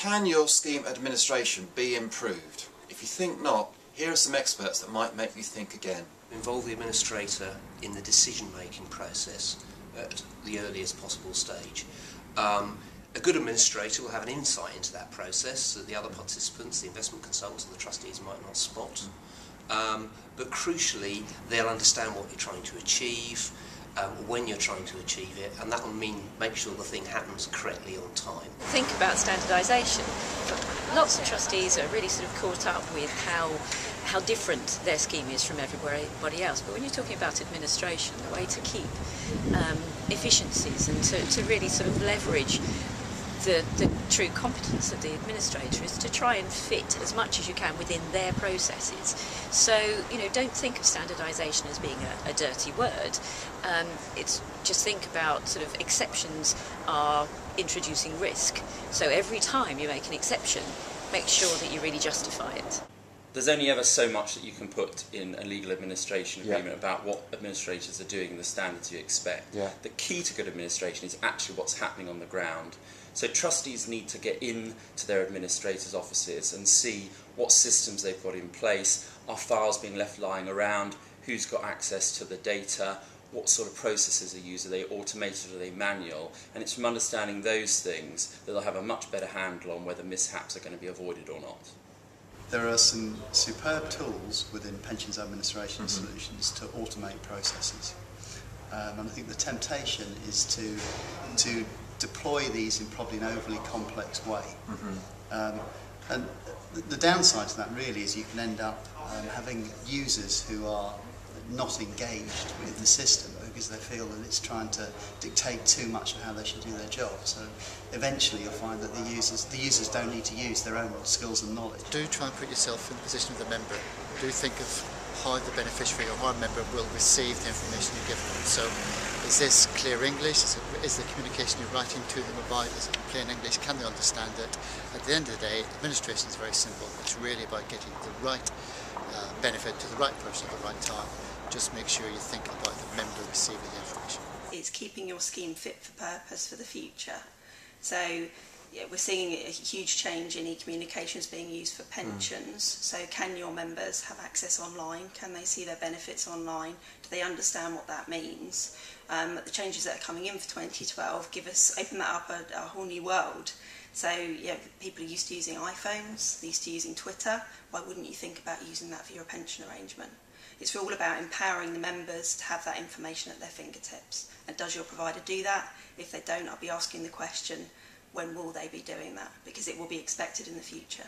Can your scheme administration be improved? If you think not, here are some experts that might make you think again. Involve the administrator in the decision-making process at the earliest possible stage. A good administrator will have an insight into that process that the other participants, the investment consultants and the trustees might not spot. But crucially, they'll understand what you're trying to achieve, when you're trying to achieve it, and that will mean make sure the thing happens correctly on time. Think about standardisation. Lots of trustees are really sort of caught up with how different their scheme is from everybody else. But when you're talking about administration, the way to keep efficiencies and to really sort of leverage the true competence of the administrator is to try and fit as much as you can within their processes. So, you know, don't think of standardisation as being a dirty word. It's just think about sort of exceptions are introducing risk. So every time you make an exception, make sure that you really justify it. There's only ever so much that you can put in a legal administration agreement about what administrators are doing and the standards you expect. The key to good administration is actually what's happening on the ground. So trustees need to get into their administrators' offices and see what systems they've got in place, are files being left lying around, who's got access to the data, what sort of processes are used, are they automated or are they manual, and it's from understanding those things that they'll have a much better handle on whether mishaps are going to be avoided or not. There are some superb tools within pensions administration solutions to automate processes, and I think the temptation is to deploy these in probably an overly complex way. And the downside to that really is you can end up having users who are not engaged with the system because they feel that it's trying to dictate too much of how they should do their job. So eventually you'll find that the users don't need to use their own skills and knowledge. Do try and put yourself in the position of the member. Do think of how the beneficiary or how a member will receive the information you give them. So is this clear English? Is the communication you're writing to them about, is it plain English? Can they understand it? At the end of the day, administration is very simple. It's really about getting the right benefit to the right person at the right time. Just make sure you think about the member receiving the information. It's keeping your scheme fit for purpose for the future. So we're seeing a huge change in e-communications being used for pensions. So can your members have access online? Can they see their benefits online? Do they understand what that means? The changes that are coming in for 2012 open that up a whole new world. So people are used to using iPhones, they're used to using Twitter. Why wouldn't you think about using that for your pension arrangement? It's all about empowering the members to have that information at their fingertips. And does your provider do that? If they don't, I'll be asking the question, when will they be doing that? Because it will be expected in the future.